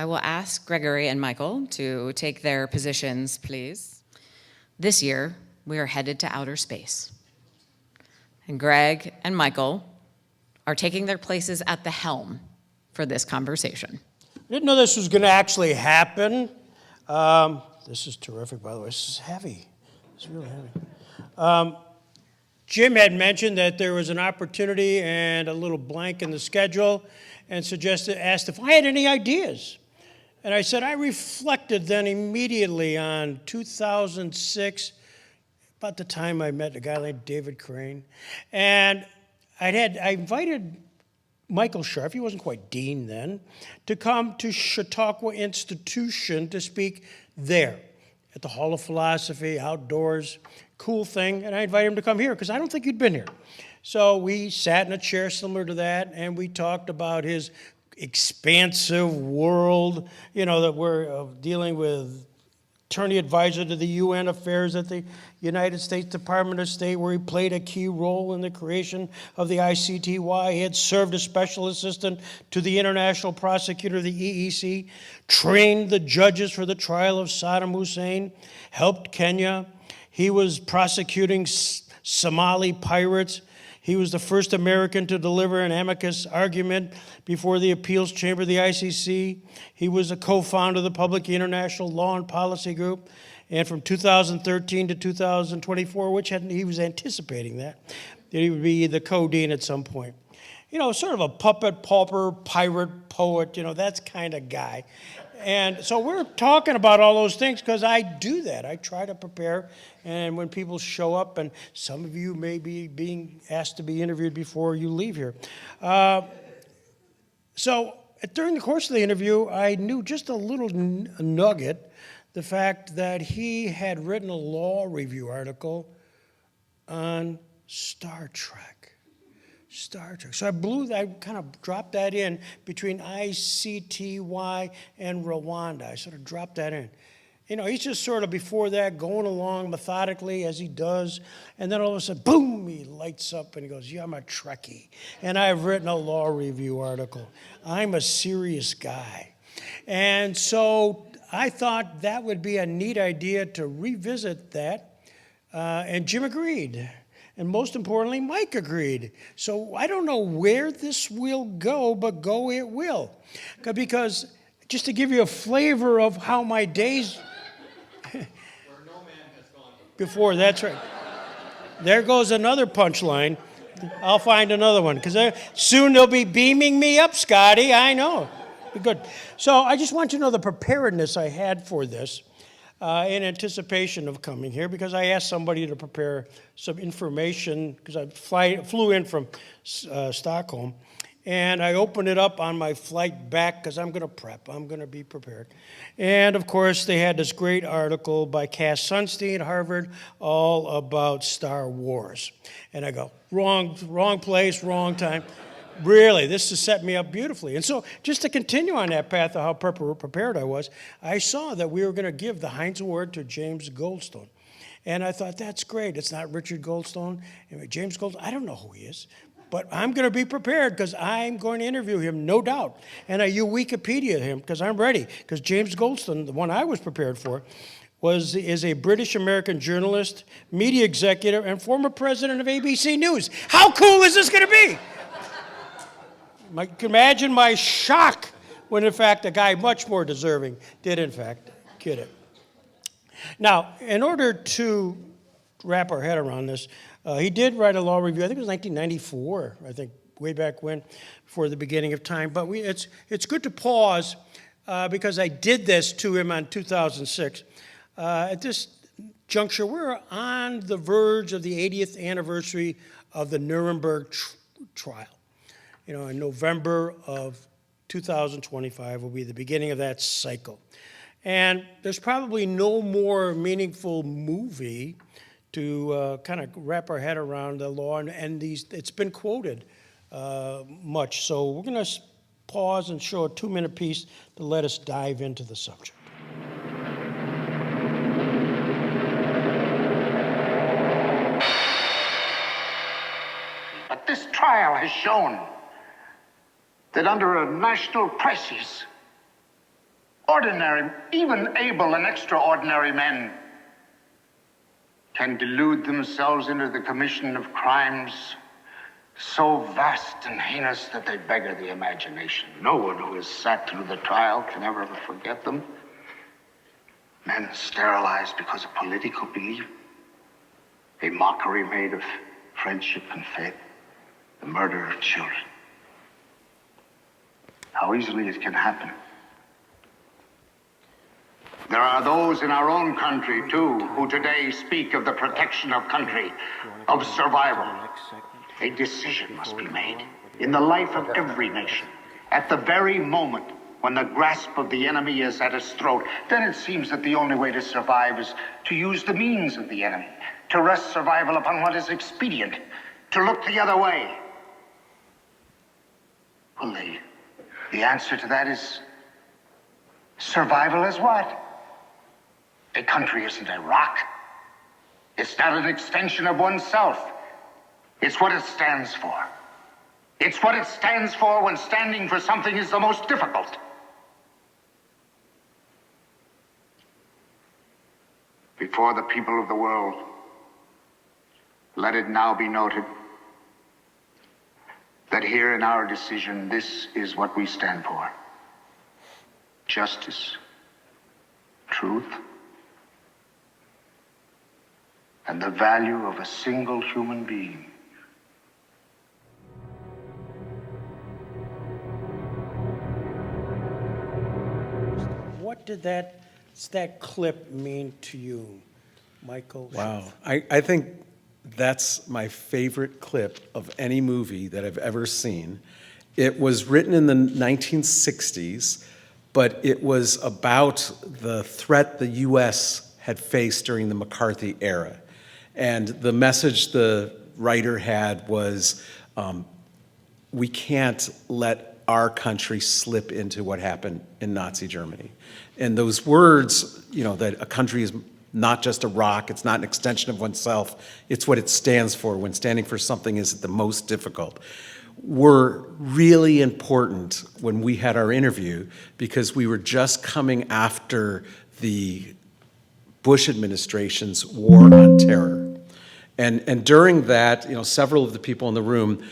I will ask Gregory and Michael to take their positions, please. This year, we are headed to outer space. And Greg and Michael are taking their places at the helm for this conversation. I didn't know this was going to actually happen. This is terrific, by the way. This is heavy. It's really heavy. Jim had mentioned that there was an opportunity and a little blank in the schedule and asked if I had any ideas. And I said I reflected then immediately on 2006, about the time I met a guy named David Crane. And I invited Michael Scharf, he wasn't quite dean then, to come to Chautauqua Institution to speak there at the Hall of Philosophy, outdoors, cool thing. And I invited him to come here because I don't think he'd been here. So we sat in a chair similar to that, and we talked about his expansive world, that we're dealing with attorney advisor to the UN affairs at the United States Department of State, where he played a key role in the creation of the ICTY. He had served as special assistant to the international prosecutor of the EEC, trained the judges for the trial of Saddam Hussein, helped Kenya. He was prosecuting Somali pirates. He was the first American to deliver an amicus argument before the appeals chamber of the ICC. He was a co-founder of the Public International Law and Policy Group. And from 2013 to 2024, he was anticipating that he would be the co-dean at some point. Sort of a puppet, pauper, pirate, poet, that's kind of guy. And so we're talking about all those things because I do that. I try to prepare, and when people show up, and some of you may be being asked to be interviewed before you leave here. So during the course of the interview, I knew just a little nugget, the fact that he had written a law review article on Star Trek. So I kind of dropped that in between ICTY and Rwanda. I sort of dropped that in. He's just sort of before that going along methodically as he does, and then all of a sudden, boom, he lights up and he goes, yeah, I'm a Trekkie, and I've written a law review article. I'm a serious guy. And so I thought that would be a neat idea to revisit that, and Jim agreed. And most importantly, Mike agreed. So I don't know where this will go, but go it will. Because just to give you a flavor of how my days... Where no man has gone before, that's right. There goes another punchline. I'll find another one. Because soon they'll be beaming me up, Scotty. I know. Be good. So I just want you to know the preparedness I had for this. In anticipation of coming here, because I asked somebody to prepare some information, because I flew in from Stockholm, and I opened it up on my flight back, because I'm going to prep, I'm going to be prepared. And of course, they had this great article by Cass Sunstein, Harvard, all about Star Wars. And I go, wrong place, wrong time. Really, this has set me up beautifully. And so just to continue on that path of how prepared I was, I saw that we were going to give the Heinz Award to James Goldstone. And I thought, that's great. It's not Richard Goldstone. Anyway, James Goldstone, I don't know who he is. But I'm going to be prepared because I'm going to interview him, no doubt. And you Wikipedia him because I'm ready. Because James Goldstone, the one I was prepared for, is a British-American journalist, media executive, and former president of ABC News. How cool is this going to be? You can imagine my shock when, in fact, a guy much more deserving did, in fact, get it. Now, in order to wrap our head around this, he did write a law review. I think it was 1994, way back when, before the beginning of time. But it's good to pause because I did this to him on 2006. At this juncture, we're on the verge of the 80th anniversary of the Nuremberg trial. In November of 2025 will be the beginning of that cycle. And there's probably no more meaningful movie to kind of wrap our head around the law, and it's been quoted much. So we're going to pause and show a 2-minute piece to let us dive into the subject. But this trial has shown that under a national crisis, Ordinary, even able and extraordinary men can delude themselves into the commission of crimes so vast and heinous that they beggar the imagination. No one who has sat through the trial can ever forget them. Men sterilized because of political belief, a mockery made of friendship and faith, the murder of children. How easily it can happen. There are those in our own country, too, who today speak of the protection of country, of survival. A decision must be made in the life of every nation. At the very moment when the grasp of the enemy is at its throat, then it seems that the only way to survive is to use the means of the enemy, to rest survival upon what is expedient, to look the other way. Well, the answer to that is survival is what? A country isn't a rock. It's not an extension of oneself. It's what it stands for. It's what it stands for when standing for something is the most difficult. Before the people of the world, let it now be noted that here in our decision, this is what we stand for. Justice, truth, and the value of a single human being. What did that clip mean to you, Michael? Wow. I think that's my favorite clip of any movie that I've ever seen. It was written in the 1960s, but it was about the threat the U.S. had faced during the McCarthy era. And the message the writer had was, we can't let our country slip into what happened in Nazi Germany. And those words, that a country is not just a rock, it's not an extension of oneself, it's what it stands for when standing for something is the most difficult, were really important when we had our interview because we were just coming after the Bush administration's war on terror. And during that, several of the people in the room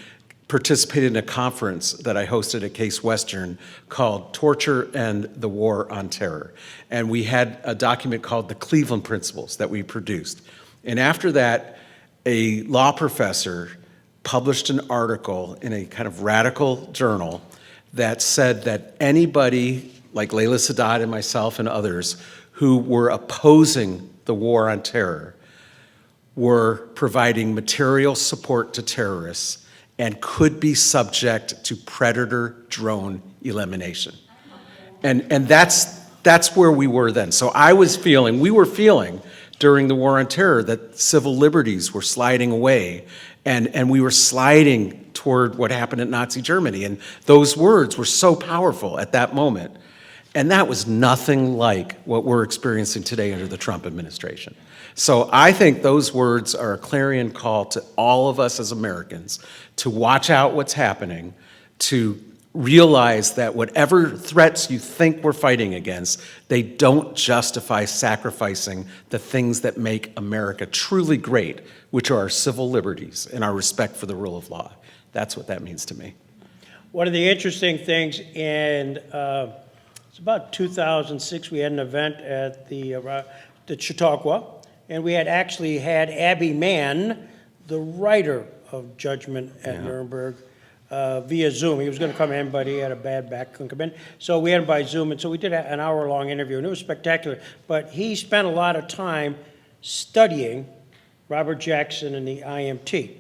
participated in a conference that I hosted at Case Western called Torture and the War on Terror. And we had a document called the Cleveland Principles that we produced. And after that, a law professor published an article in a kind of radical journal that said that anybody like Layla Sadat and myself and others who were opposing the war on terror were providing material support to terrorists and could be subject to predator drone elimination. And that's where we were then. So we were feeling during the war on terror that civil liberties were sliding away and we were sliding toward what happened in Nazi Germany. And those words were so powerful at that moment. And that was nothing like what we're experiencing today under the Trump administration. So I think those words are a clarion call to all of us as Americans to watch out what's happening, to realize that whatever threats you think we're fighting against, they don't justify sacrificing the things that make America truly great, which are our civil liberties and our respect for the rule of law. That's what that means to me. One of the interesting things it's about 2006, we had an event at the Chautauqua, and we had actually had Abby Mann, the writer of Judgment at Nuremberg, via Zoom. He was going to come in, but he had a bad back, couldn't come in. So we had him by Zoom, and so we did an hour-long interview, and it was spectacular. But he spent a lot of time studying Robert Jackson and the IMT.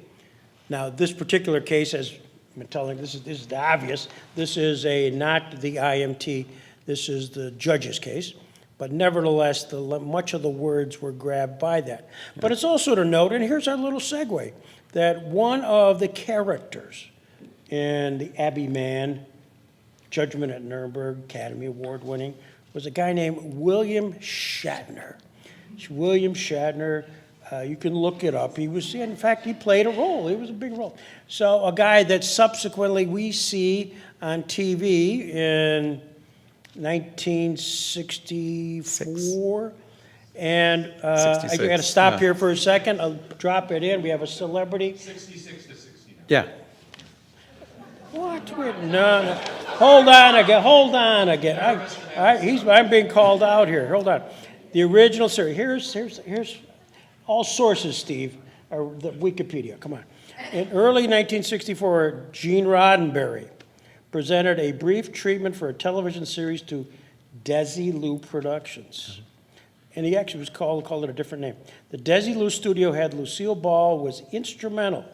Now, this particular case, as I'm telling you, this is the obvious. This is not the IMT. This is the judge's case. But nevertheless, much of the words were grabbed by that. But it's also to note, and here's our little segue, that one of the characters in the Abby Mann Judgment at Nuremberg, Academy Award winning, was a guy named William Shatner. William Shatner, you can look it up. In fact, he played a role. It was a big role. So a guy that subsequently we see on TV in 1964. And I 66, got to stop yeah. here for a second. I'll drop it in. We have a celebrity. 66 to 69. Yeah. What? No. Hold on again. All right, I'm being called out here. Hold on. The original series. Here's all sources, Steve, or the Wikipedia. Come on. In early 1964, Gene Roddenberry presented a brief treatment for a television series to Desilu Productions. And he actually called it a different name. The Desilu studio had Lucille Ball was instrumental.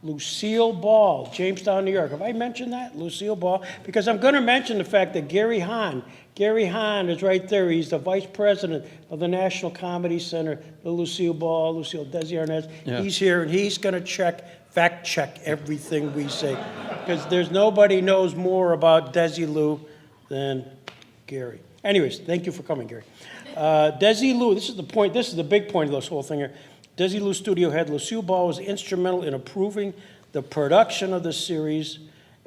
Lucille Ball, Jamestown, New York. Have I mentioned that? Lucille Ball? Because I'm going to mention the fact that Gary Hahn is right there. He's the vice president of the National Comedy Center, the Lucille Ball, Lucille Desi Arnaz. Yeah. He's here, and he's going to fact check everything we say. Because there's nobody knows more about Desilu than Gary. Anyways, thank you for coming, Gary. Desilu, this is the big point of this whole thing here. Desilu Studio had Lucille Ball was instrumental in approving the production of the series,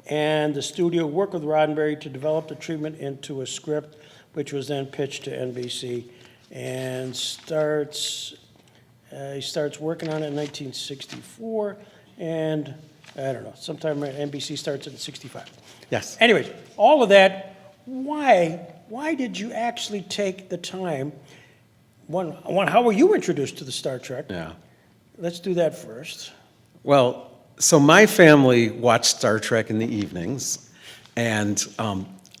and the studio worked with Roddenberry to develop the treatment into a script, which was then pitched to NBC, and he starts working on it in 1964, and I don't know, sometime NBC starts in 65. Yes. Anyways, all of that, why did you actually take the time? One, how were you introduced to the Star Trek? Yeah. Let's do that first. Well, so my family watched Star Trek in the evenings, and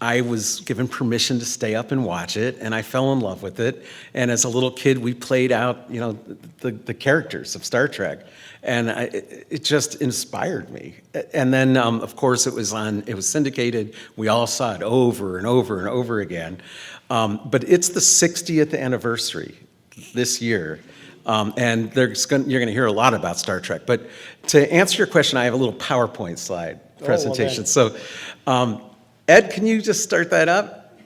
I was given permission to stay up and watch it, and I fell in love with it. And as a little kid, we played out, the characters of Star Trek, and it just inspired me. And then, of course, it was syndicated. We all saw it over and over and over again. But it's the 60th anniversary this year, and you're going to hear a lot about Star Trek. But to answer your question, I have a little PowerPoint slide presentation. So, Ed, can you just start that up?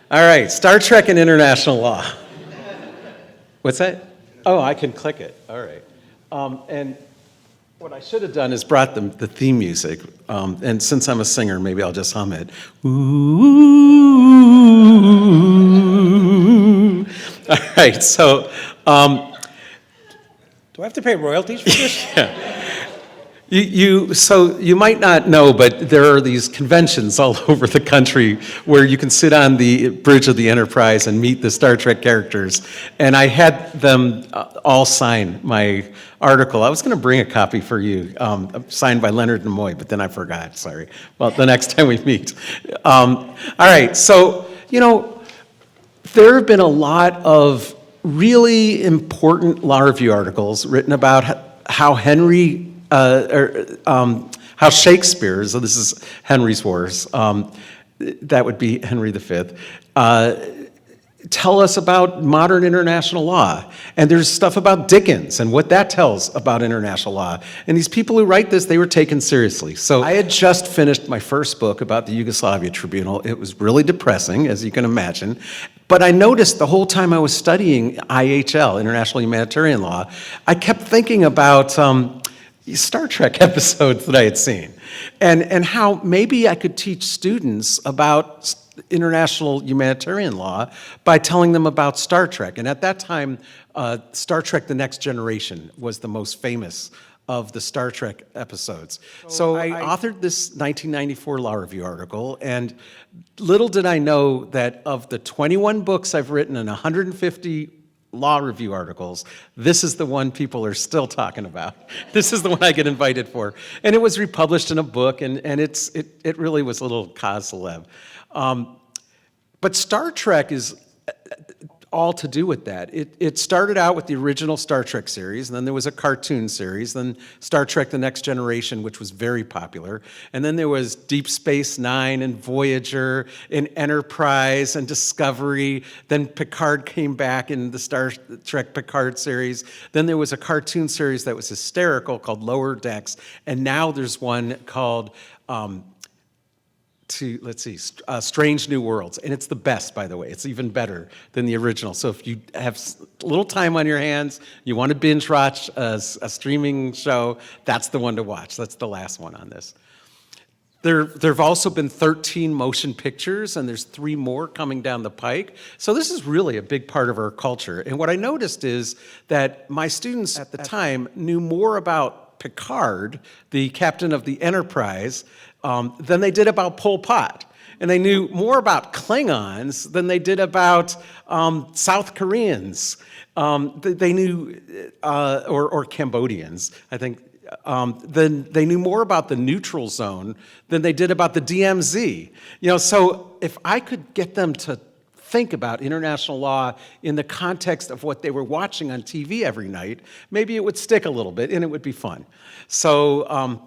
All right, Star Trek and international law. What's that? Oh, I can click it. All right. And what I should have done is brought them the theme music. And since I'm a singer, maybe I'll just hum it. Ooh. All right, so. Do I have to pay royalties for this? So you might not know, but there are these conventions all over the country where you can sit on the bridge of the Enterprise and meet the Star Trek characters. And I had them all sign my article. I was going to bring a copy for you, signed by Leonard Nimoy, but then I forgot, sorry. Well, the next time we meet. All right, so, there have been a lot of really important law review articles written about how how Shakespeare, so this is Henry's Wars, that would be Henry V, tell us about modern international law. And there's stuff about Dickens and what that tells about international law. And these people who write this, they were taken seriously. So I had just finished my first book about the Yugoslavia Tribunal. It was really depressing, as you can imagine. But I noticed the whole time I was studying IHL, International Humanitarian Law, I kept thinking about Star Trek episodes that I had seen, and how maybe I could teach students about international humanitarian law by telling them about Star Trek. And at that time, Star Trek: The Next Generation was the most famous of the Star Trek episodes. So I authored this 1994 law review article, and little did I know that of the 21 books I've written and 150 law review articles, this is the one people are still talking about. This is the one I get invited for. And it was republished in a book, and it really was a little cause célèbre. But Star Trek is all to do with that. It started out with the original Star Trek series, and then there was a cartoon series, then Star Trek: The Next Generation, which was very popular, and then there was Deep Space Nine and Voyager and Enterprise and Discovery, then Picard came back in the Star Trek Picard series, then there was a cartoon series that was hysterical called Lower Decks, and now there's one called Strange New Worlds. And it's the best, by the way. It's even better than the original. So if you have a little time on your hands, you want to binge watch a streaming show, that's the one to watch. That's the last one on this. There've also been 13 motion pictures, and there's 3 more coming down the pike. So this is really a big part of our culture. And what I noticed is that my students at the time knew more about Picard, the captain of the Enterprise, than they did about Pol Pot. And they knew more about Klingons than they did about South Koreans. They knew, or Cambodians, I think. Then they knew more about the neutral zone than they did about the DMZ. So if I could get them to think about international law in the context of what they were watching on TV every night, maybe it would stick a little bit and it would be fun. So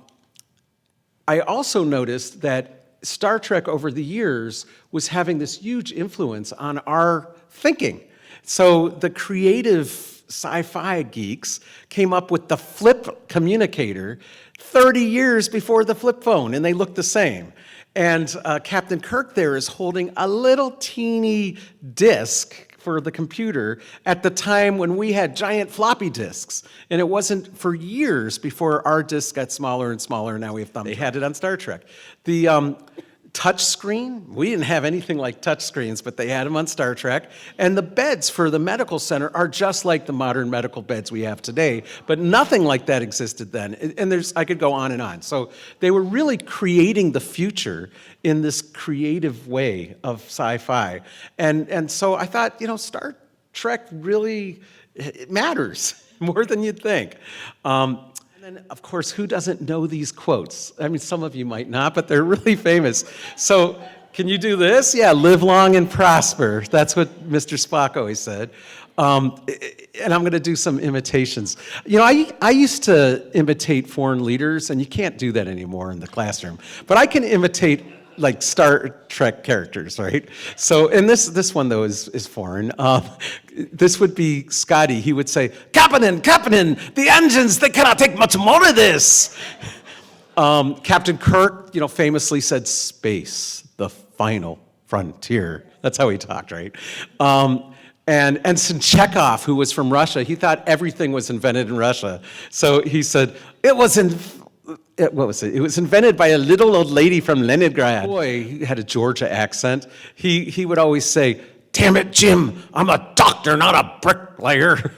I also noticed that Star Trek over the years was having this huge influence on our thinking. So the creative sci-fi geeks came up with the flip communicator 30 years before the flip phone, and they look the same. And Captain Kirk there is holding a little teeny disk for the computer at the time when we had giant floppy disks. And it wasn't for years before our disks got smaller and smaller, and now we have thumb. They had it on Star Trek. The touch screen, we didn't have anything like touch screens, but they had them on Star Trek. And the beds for the medical center are just like the modern medical beds we have today, but nothing like that existed then. And I could go on and on. So they were really creating the future in this creative way of sci-fi. And so I thought, Star Trek really, it matters more than you'd think. And of course, who doesn't know these quotes? I mean, some of you might not, but they're really famous. So, can you do this? Yeah, live long and prosper. That's what Mr. Spock always said. And I'm going to do some imitations. I used to imitate foreign leaders, and you can't do that anymore in the classroom. But I can imitate like Star Trek characters, right? So, and this one though is foreign. This would be Scotty. He would say, Captain, the engines, they cannot take much more of this. Captain Kirk, famously said, space, the final frontier. That's how he talked, right? And Ensign Chekhov, who was from Russia, he thought everything was invented in Russia. So he said, what was it? It was invented by a little old lady from Leningrad. Boy, he had a Georgia accent. He would always say, damn it, Jim, I'm a doctor, not a bricklayer.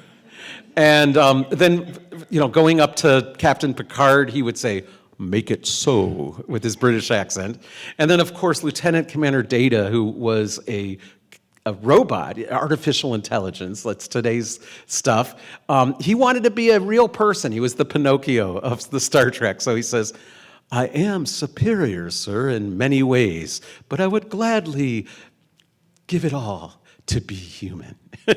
And then, going up to Captain Picard, he would say, make it so, with his British accent. And then, of course, Lieutenant Commander Data, who was a robot, artificial intelligence, that's today's stuff. He wanted to be a real person. He was the Pinocchio of the Star Trek. So he says, I am superior, sir, in many ways, but I would gladly give it all to be human.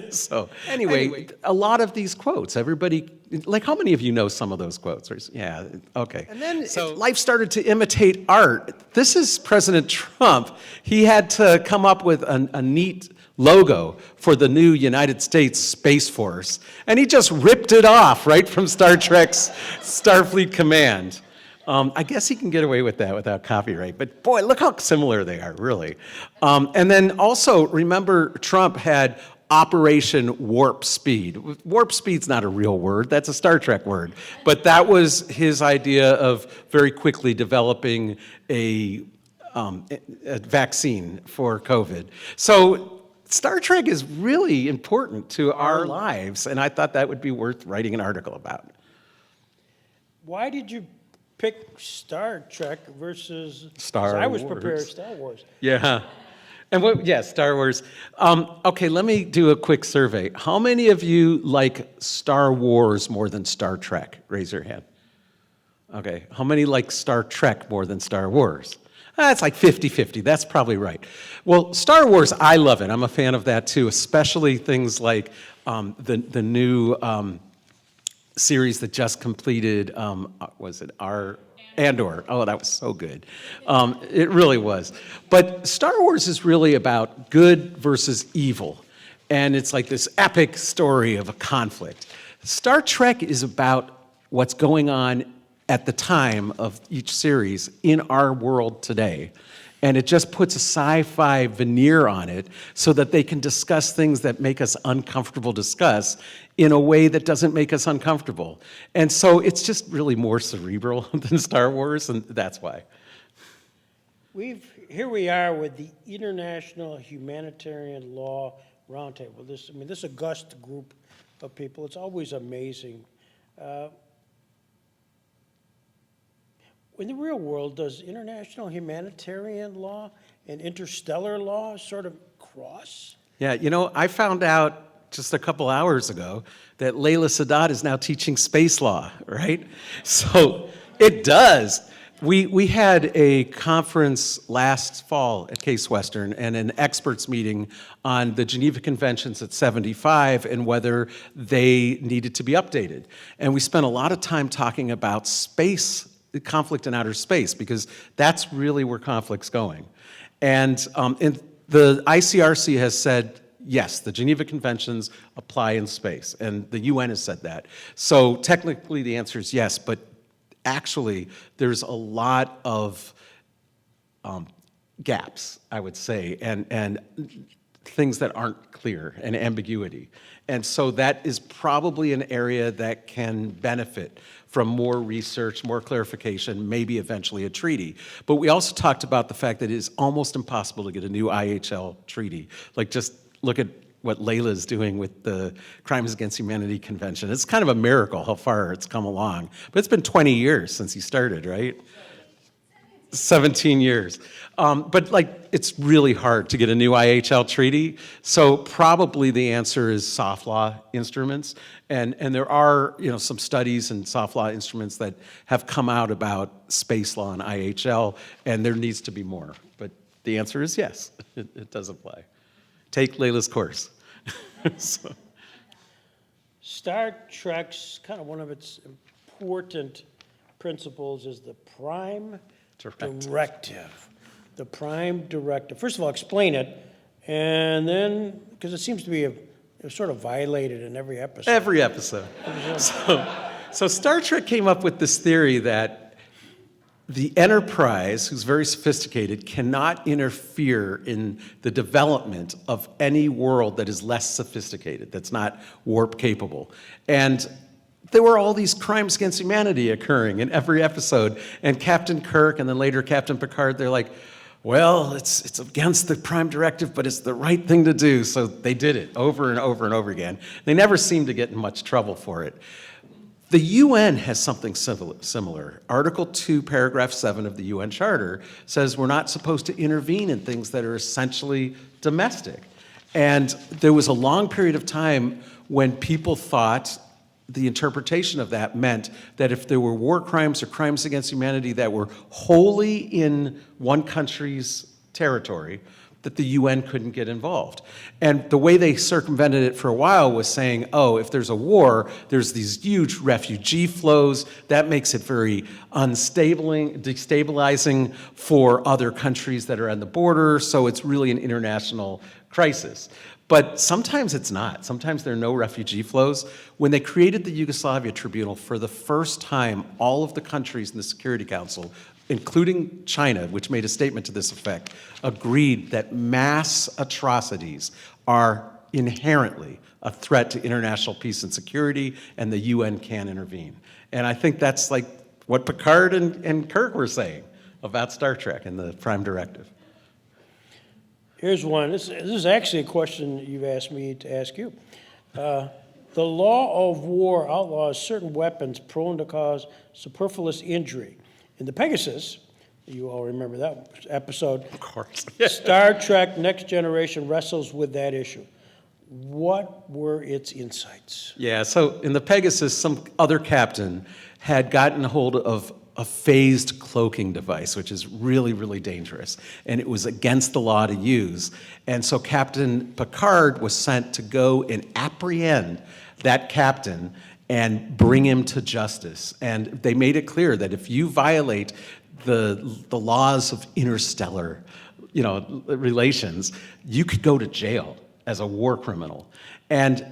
So anyway, a lot of these quotes, everybody, like how many of you know some of those quotes? Yeah, okay. And then life started to imitate art. This is President Trump. He had to come up with a neat logo for the new United States Space Force, and he just ripped it off right from Star Trek's Starfleet Command. I guess he can get away with that without copyright, but boy, look how similar they are, really. And then also, remember, Trump had Operation Warp Speed. Warp Speed's not a real word, that's a Star Trek word, but that was his idea of very quickly developing a vaccine for COVID. So Star Trek is really important to our lives, and I thought that would be worth writing an article about. Why did you pick Star Trek versus Star I was Wars. prepared Star Wars. Yeah. And Star Wars. Okay, let me do a quick survey. How many of you like Star Wars more than Star Trek? Raise your hand. Okay, how many like Star Trek more than Star Wars? It's like 50-50, that's probably right. Well, Star Wars, I love it. I'm a fan of that too, especially things like the new series that just completed, was it Andor? Oh, that was so good. It really was. But Star Wars is really about good versus evil. And it's like this epic story of a conflict. Star Trek is about what's going on at the time of each series in our world today. And it just puts a sci-fi veneer on it so that they can discuss things that make us uncomfortable discuss in a way that doesn't make us uncomfortable. And so it's just really more cerebral than Star Wars, and that's why. Here we are with the International Humanitarian Law Roundtable. This august group of people, it's always amazing. In the real world, does international humanitarian law and interstellar law sort of cross? Yeah, I found out just a couple hours ago that Layla Sadat is now teaching space law, right? So it does. We had a conference last fall at Case Western and an experts meeting on the Geneva Conventions at 75 and whether they needed to be updated. And we spent a lot of time talking about space, the conflict in outer space, because that's really where conflict's going. And the ICRC has said, yes, the Geneva Conventions apply in space, and the UN has said that. So technically the answer is yes, but actually there's a lot of gaps, I would say, and things that aren't clear, and ambiguity. And so that is probably an area that can benefit from more research, more clarification, maybe eventually a treaty. But we also talked about the fact that it is almost impossible to get a new IHL treaty. Like, just look at what Layla's doing with the Crimes Against Humanity Convention. It's kind of a miracle how far it's come along. But it's been 20 years since he started, right? 17 years. But it's really hard to get a new IHL treaty. So probably the answer is soft law instruments. And there are, some studies and soft law instruments that have come out about space law and IHL, and there needs to be more. But the answer is yes, it does apply. Take Layla's course. So. Star Trek's kind of one of its important principles is the prime directive. The prime directive. First of all, explain it, and then, because it seems to be sort of violated in every episode. Every episode. So Star Trek came up with this theory that the Enterprise, who's very sophisticated, cannot interfere in the development of any world that is less sophisticated, that's not warp capable. And there were all these crimes against humanity occurring in every episode. And Captain Kirk and then later Captain Picard, they're like, well, it's against the prime directive, but it's the right thing to do. So they did it over and over and over again. They never seemed to get in much trouble for it. The UN has something similar. Article 2, paragraph 7 of the UN Charter says we're not supposed to intervene in things that are essentially domestic. And there was a long period of time when people thought the interpretation of that meant that if there were war crimes or crimes against humanity that were wholly in one country's territory, that the UN couldn't get involved. And the way they circumvented it for a while was saying, oh, if there's a war, there's these huge refugee flows. That makes it very destabilizing for other countries that are on the border, so it's really an international crisis. But sometimes it's not. Sometimes there are no refugee flows. When they created the Yugoslavia Tribunal, for the first time, all of the countries in the Security Council, including China, which made a statement to this effect, agreed that mass atrocities are inherently a threat to international peace and security, and the UN can intervene. And I think that's like what Picard and Kirk were saying about Star Trek and the Prime Directive. Here's one. This is actually a question you've asked me to ask you. The law of war outlaws certain weapons prone to cause superfluous injury. In the Pegasus, you all remember that episode. Of course. Star Trek Next Generation wrestles with that issue. What were its insights? Yeah, so in the Pegasus, some other captain had gotten a hold of a phased cloaking device, which is really, really dangerous. And it was against the law to use. And so Captain Picard was sent to go and apprehend that captain and bring him to justice. And they made it clear that if you violate the laws of interstellar, relations, you could go to jail as a war criminal. And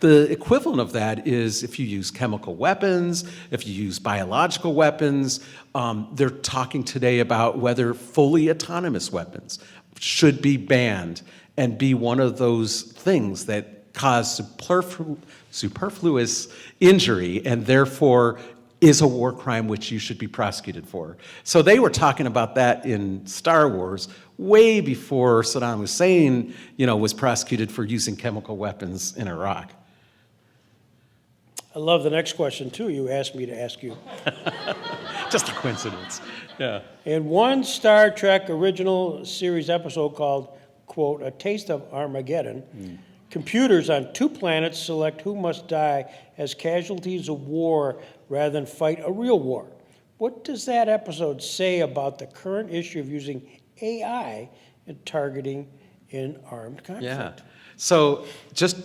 the equivalent of that is if you use chemical weapons, if you use biological weapons. They're talking today about whether fully autonomous weapons should be banned and be one of those things that cause superfluous injury and therefore is a war crime which you should be prosecuted for. So they were talking about that in Star Wars way before Saddam Hussein, was prosecuted for using chemical weapons in Iraq. I love the next question, too, you asked me to ask you. Just a coincidence. Yeah. In one Star Trek original series episode called, quote, A Taste of Armageddon, computers on 2 planets select who must die as casualties of war rather than fight a real war. What does that episode say about the current issue of using AI in targeting in armed conflict? Yeah. So just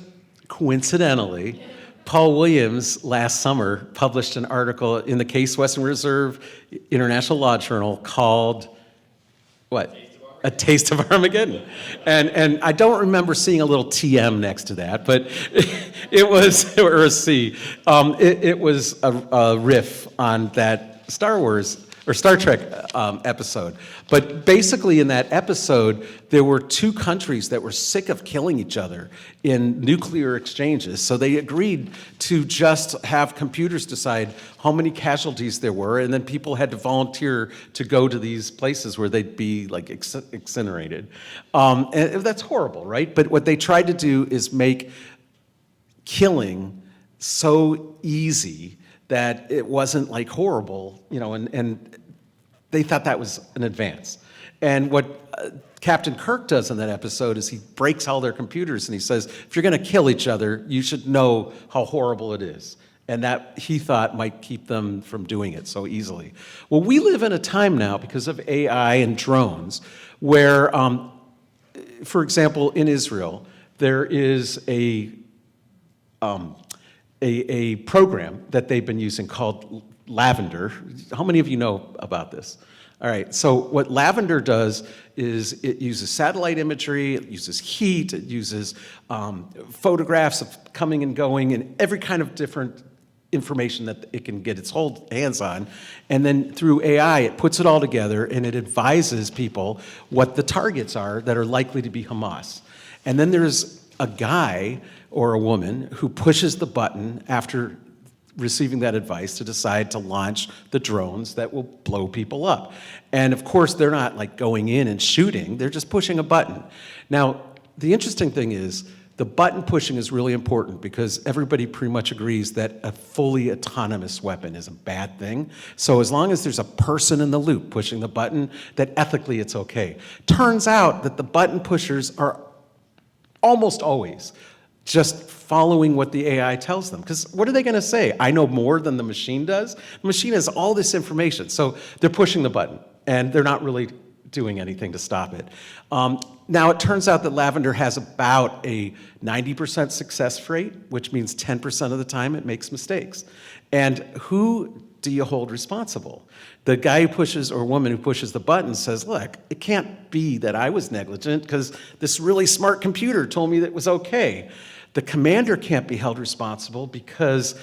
coincidentally, Paul Williams last summer published an article in the Case Western Reserve International Law Journal called, what? A Taste of Armageddon. And I don't remember seeing a little TM next to that, but it was, or a C, it was a riff on that Star Wars or Star Trek episode. But basically in that episode, there were 2 countries that were sick of killing each other in nuclear exchanges. So they agreed to just have computers decide how many casualties there were, and then people had to volunteer to go to these places where they'd be like incinerated. And that's horrible, right? But what they tried to do is make killing so easy that it wasn't like horrible, and they thought that was an advance. And what Captain Kirk does in that episode is he breaks all their computers and he says, if you're going to kill each other, you should know how horrible it is. And that, he thought, might keep them from doing it so easily. Well, we live in a time now, because of AI and drones, where, for example, in Israel, there is a program that they've been using called Lavender. How many of you know about this? All right, so what Lavender does is it uses satellite imagery, it uses heat, it uses photographs of coming and going, and every kind of different information that it can get its hands on. And then through AI, it puts it all together and it advises people what the targets are that are likely to be Hamas. And then there's a guy or a woman who pushes the button after receiving that advice to decide to launch the drones that will blow people up. And of course, they're not like going in and shooting, they're just pushing a button. Now, the interesting thing is, the button pushing is really important because everybody pretty much agrees that a fully autonomous weapon is a bad thing. So as long as there's a person in the loop pushing the button, that ethically it's okay. Turns out that the button pushers are almost always just following what the AI tells them. Because what are they going to say? I know more than the machine does? The machine has all this information. So they're pushing the button, and they're not really doing anything to stop it. Now, it turns out that Lavender has about a 90% success rate, which means 10% of the time it makes mistakes. And who do you hold responsible? The guy who pushes, or woman who pushes the button says, look, it can't be that I was negligent because this really smart computer told me that it was okay. The commander can't be held responsible because,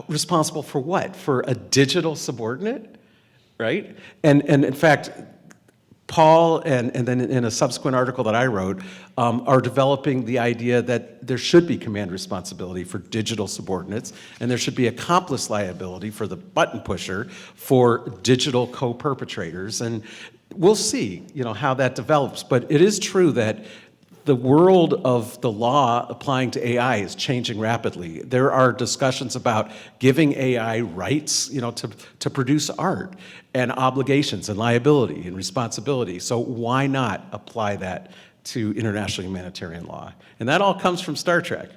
responsible for what? For a digital subordinate, right? And in fact, Paul, and then in a subsequent article that I wrote, are developing the idea that there should be command responsibility for digital subordinates, and there should be accomplice liability for the button pusher for digital co-perpetrators. And we'll see, how that develops. But it is true that the world of the law applying to AI is changing rapidly. There are discussions about giving AI rights, to produce art, and obligations and liability and responsibility. So why not apply that to international humanitarian law? And that all comes from Star Trek.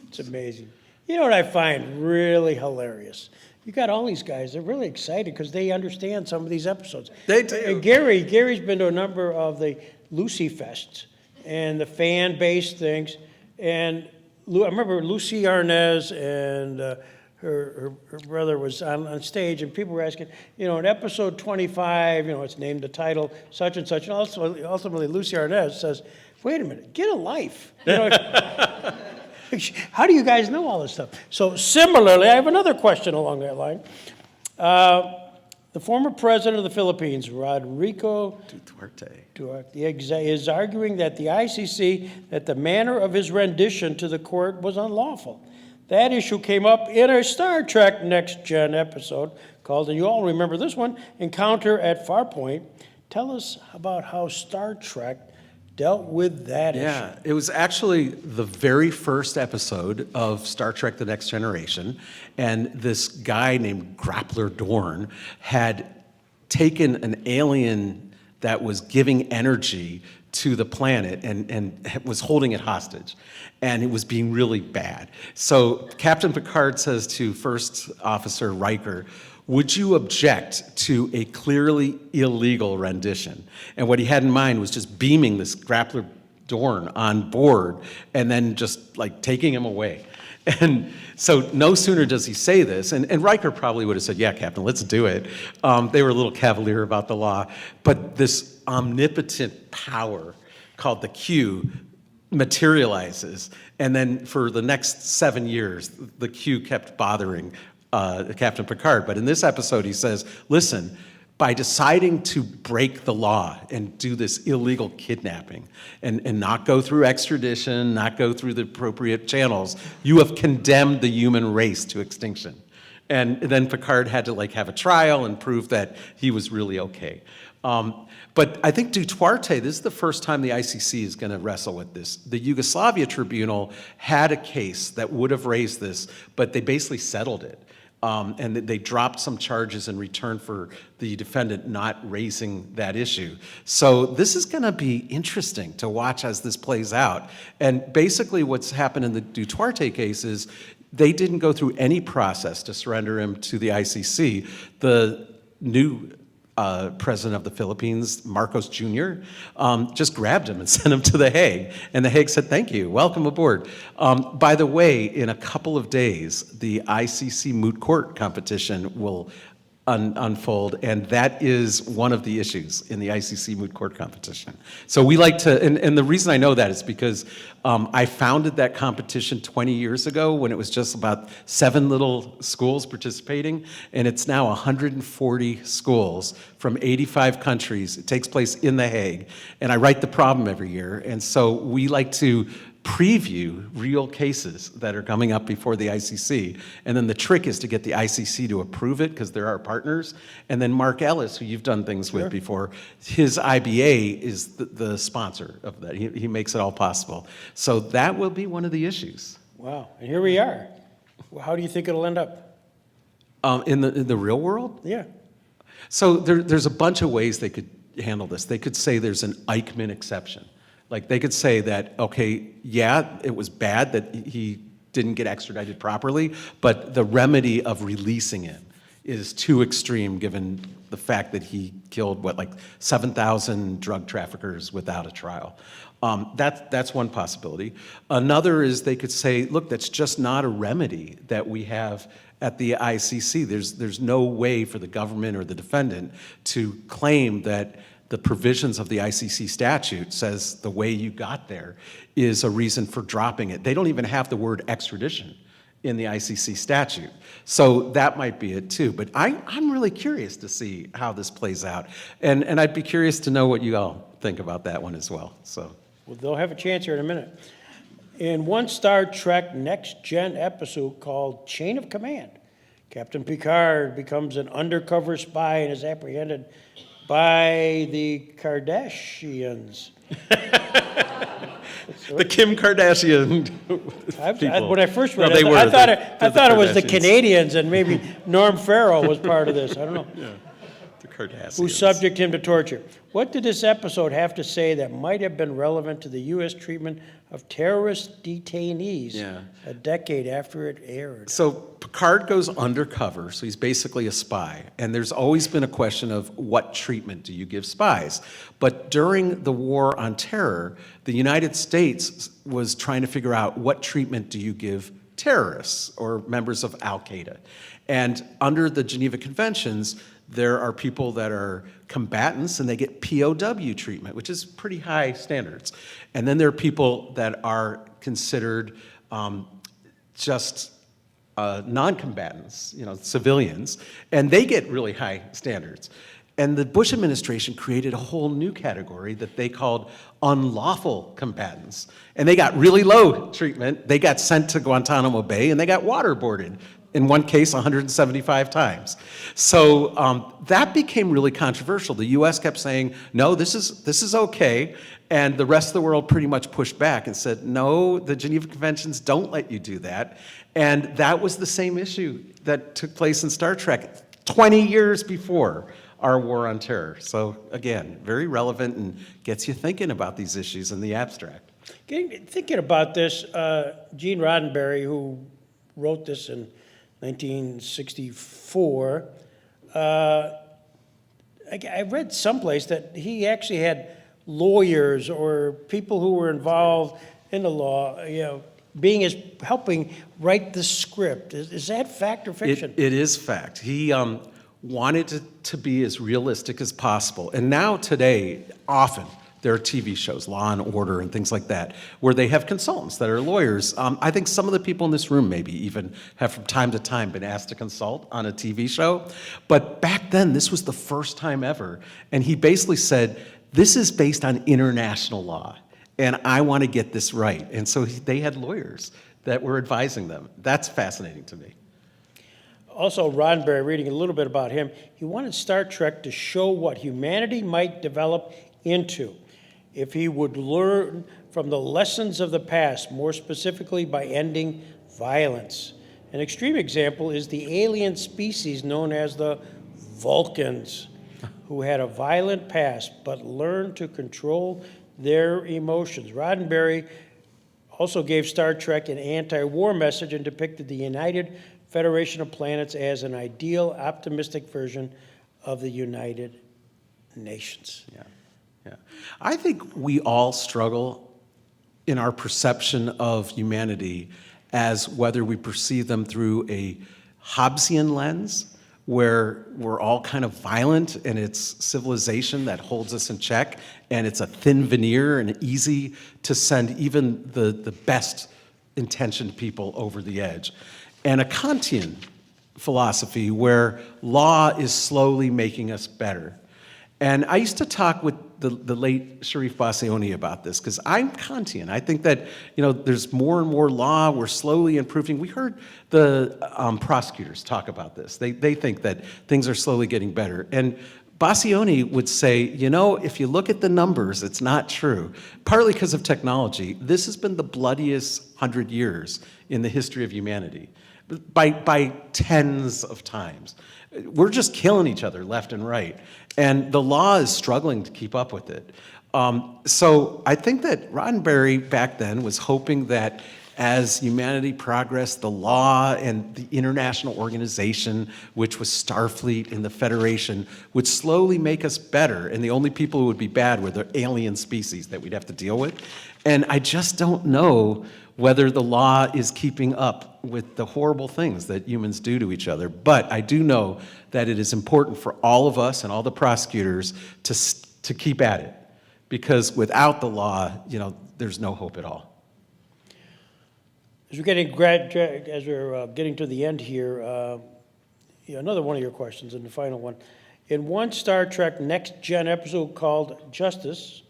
It's amazing. You know what I find really hilarious? You got all these guys, they're really excited because they understand some of these episodes. They do. And Gary's been to a number of the Lucy Fests and the fan-based things. And I remember Lucy Arnaz and her brother was on stage, and people were asking, in episode 25, it's named the title, such and such. And ultimately, Lucy Arnaz says, wait a minute, get a life. How do you guys know all this stuff? So similarly, I have another question along that line. The former president of the Philippines, Rodrigo Duterte, is arguing that the ICC, that the manner of his rendition to the court was unlawful. That issue came up in a Star Trek Next Gen episode called, and you all remember this one, Encounter at Farpoint. Tell us about how Star Trek dealt with that issue. Yeah, it was actually the very first episode of Star Trek The Next Generation, and this guy named Grappler Dorn had taken an alien that was giving energy to the planet and was holding it hostage, and it was being really bad. So Captain Picard says to First Officer Riker, would you object to a clearly illegal rendition? And what he had in mind was just beaming this Grappler Dorn on board and then just like taking him away. And so no sooner does he say this, and Riker probably would have said, yeah, Captain, let's do it. They were a little cavalier about the law, but this omnipotent power called the Q materializes, and then for the next 7 years, the Q kept bothering Captain Picard. But in this episode, he says, listen, by deciding to break the law and do this illegal kidnapping and not go through extradition, not go through the appropriate channels, you have condemned the human race to extinction. And then Picard had to have a trial and prove that he was really okay. But I think Duterte, this is the first time the ICC is going to wrestle with this. The Yugoslavia Tribunal had a case that would have raised this, but they basically settled it. And they dropped some charges in return for the defendant not raising that issue. So this is going to be interesting to watch as this plays out. And basically what's happened in the Duterte case is they didn't go through any process to surrender him to the ICC. The new president of the Philippines, Marcos Jr., just grabbed him and sent him to The Hague. And The Hague said, thank you, welcome aboard. By the way, in a couple of days, the ICC moot court competition will unfold, and that is one of the issues in the ICC moot court competition. So we like to, and the reason I know that is because I founded that competition 20 years ago when it was just about 7 little schools participating, and it's now 140 schools from 85 countries. It takes place in The Hague, and I write the problem every year, and so we like to preview real cases that are coming up before the ICC. And then the trick is to get the ICC to approve it because they're our partners. And then Mark Ellis, who you've done things with before, his IBA is the sponsor of that. He makes it all possible. So that will be one of the issues. Wow, and here we are. Well, how do you think it'll end up? In the real world? Yeah. So there's a bunch of ways they could handle this. They could say there's an Eichmann exception. Like they could say that, okay, yeah, it was bad that he didn't get extradited properly, but the remedy of releasing him is too extreme given the fact that he killed, 7,000 drug traffickers without a trial. That's one possibility. Another is they could say, look, that's just not a remedy that we have at the ICC. There's no way for the government or the defendant to claim that the provisions of the ICC statute says the way you got there is a reason for dropping it. They don't even have the word extradition in the ICC statute. So that might be it too. But I'm really curious to see how this plays out. And I'd be curious to know what you all think about that one as well. So. Well, they'll have a chance here in a minute. In one Star Trek Next Gen episode called Chain of Command, Captain Picard becomes an undercover spy and is apprehended by the Kardashians. The Kim Kardashian people. When I first read No, it, I thought it was the Kardashians. Canadians, and maybe Norm Farrell was part of this. I don't know. Yeah, the Kardashians. Who subject him to torture. What did this episode have to say that might have been relevant to the U.S. treatment of terrorist detainees a decade after it aired? So Picard goes undercover, so he's basically a spy. And there's always been a question of what treatment do you give spies? But during the war on terror, the United States was trying to figure out what treatment do you give terrorists or members of Al-Qaeda. And under the Geneva Conventions, there are people that are combatants and they get POW treatment, which is pretty high standards. And then there are people that are considered just non-combatants, civilians, and they get really high standards. And the Bush administration created a whole new category that they called unlawful combatants. And they got really low treatment. They got sent to Guantanamo Bay and they got waterboarded, in one case 175 times. So that became really controversial. The US kept saying, no, this is okay. And the rest of the world pretty much pushed back and said, no, the Geneva Conventions don't let you do that. And that was the same issue that took place in Star Trek 20 years before our war on terror. So again, very relevant and gets you thinking about these issues in the abstract. Thinking about this, Gene Roddenberry, who wrote this in 1964, I read someplace that he actually had lawyers or people who were involved in the law, helping write the script. Is that fact or fiction? It is fact. He wanted to be as realistic as possible. And now today, often, there are TV shows, Law and Order and things like that, where they have consultants that are lawyers. I think some of the people in this room maybe even have from time to time been asked to consult on a TV show. But back then, this was the first time ever. And he basically said, this is based on international law, and I want to get this right. And so they had lawyers that were advising them. That's fascinating to me. Also, Roddenberry, reading a little bit about him, he wanted Star Trek to show what humanity might develop into if he would learn from the lessons of the past, more specifically by ending violence. An extreme example is the alien species known as the Vulcans, who had a violent past but learned to control their emotions. Roddenberry also gave Star Trek an anti-war message and depicted the United Federation of Planets as an ideal, optimistic version of the United Nations. Yeah. I think we all struggle in our perception of humanity as whether we perceive them through a Hobbesian lens, where we're all kind of violent and it's civilization that holds us in check, and it's a thin veneer and easy to send even the best intentioned people over the edge. And a Kantian philosophy where law is slowly making us better. And I used to talk with the late Scharf Bassioni about this, because I'm Kantian. I think that there's more and more law. We're slowly improving. We heard the prosecutors talk about this. They think that things are slowly getting better. And Bassioni would say, if you look at the numbers, it's not true. Partly because of technology. This has been the bloodiest 100 years in the history of humanity, by tens of times. We're just killing each other left and right. And the law is struggling to keep up with it. So I think that Roddenberry back then was hoping that as humanity progressed, the law and the international organization, which was Starfleet and the Federation, would slowly make us better. And the only people who would be bad were the alien species that we'd have to deal with. And I just don't know whether the law is keeping up with the horrible things that humans do to each other. But I do know that it is important for all of us and all the prosecutors to keep at it, because without the law, there's no hope at all. As we're getting to the end here, another one of your questions, and the final one. In one Star Trek Next Gen episode called Justice,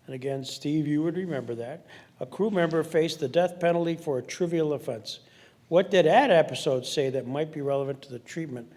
and again, Steve, you would remember that, a crew member faced the death penalty for a trivial offense. What did that episode say that might be relevant to the treatment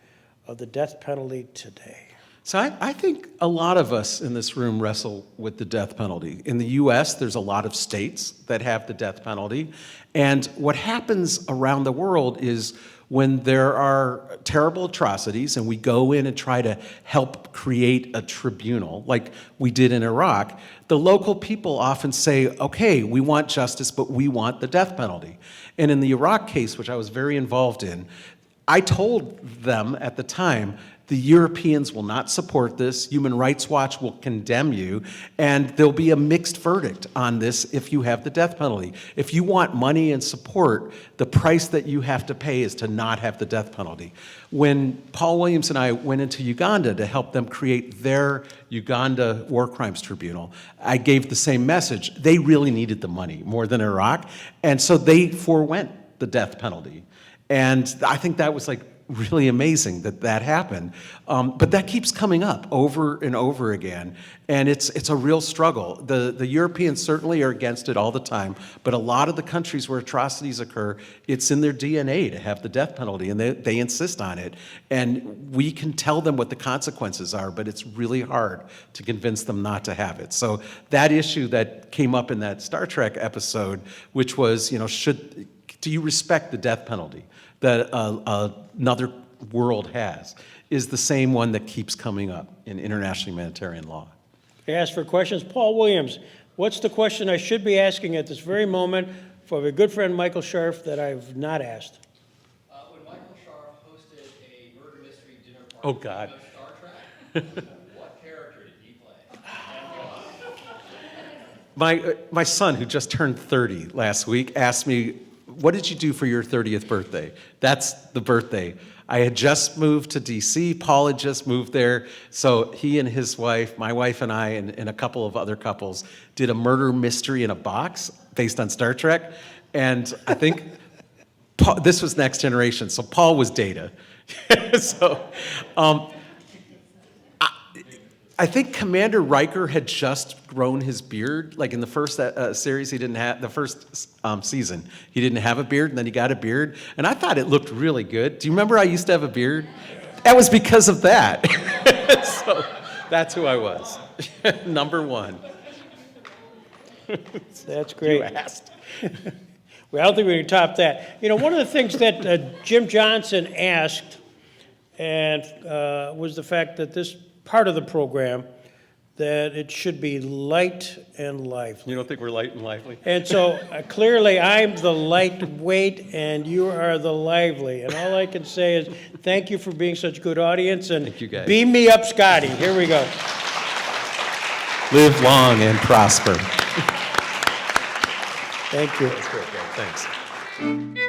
of the death penalty today? So I think a lot of us in this room wrestle with the death penalty. In the US, there's a lot of states that have the death penalty. And what happens around the world is when there are terrible atrocities and we go in and try to help create a tribunal, like we did in Iraq, the local people often say, okay, we want justice, but we want the death penalty. And in the Iraq case, which I was very involved in, I told them at the time, the Europeans will not support this, Human Rights Watch will condemn you, and there'll be a mixed verdict on this if you have the death penalty. If you want money and support, the price that you have to pay is to not have the death penalty. When Paul Williams and I went into Uganda to help them create their Uganda War Crimes Tribunal, I gave the same message. They really needed the money more than Iraq, and so they forewent the death penalty. And I think that was like really amazing that that happened. But that keeps coming up over and over again, and it's a real struggle. The Europeans certainly are against it all the time, but a lot of the countries where atrocities occur, it's in their DNA to have the death penalty, and they insist on it. And we can tell them what the consequences are, but it's really hard to convince them not to have it. So that issue that came up in that Star Trek episode, which was, do you respect the death penalty that another world has, is the same one that keeps coming up in international humanitarian law. Ask for questions. Paul Williams, what's the question I should be asking at this very moment for my good friend Michael Scharf that I've not asked? When Michael Scharf hosted a murder mystery dinner party Oh, God. on Star Trek, what character did he play? My son, who just turned 30 last week, asked me, what did you do for your 30th birthday? That's the birthday. I had just moved to DC. Paul had just moved there. So he and his wife, my wife and I, and a couple of other couples did a murder mystery in a box based on Star Trek. And I think this was Next Generation. So Paul was Data. I think Commander Riker had just grown his beard. Like in the first series, he didn't have, the first season, he didn't have a beard, and then he got a beard. And I thought it looked really good. Do you remember I used to have a beard? That was because of that. So that's who I was. Number one. That's great. You asked. Well, I don't think we can top that. One of the things that Jim Johnson asked and was the fact that this part of the program, that it should be light and lively. You don't think we're light and lively? And so clearly I'm the lightweight and you are the lively. And all I can say is thank you for being such a good audience, and Thank you, guys. Beam me up, Scotty. Here we go. Live long and prosper. Thank you. That's great, guys. Thanks.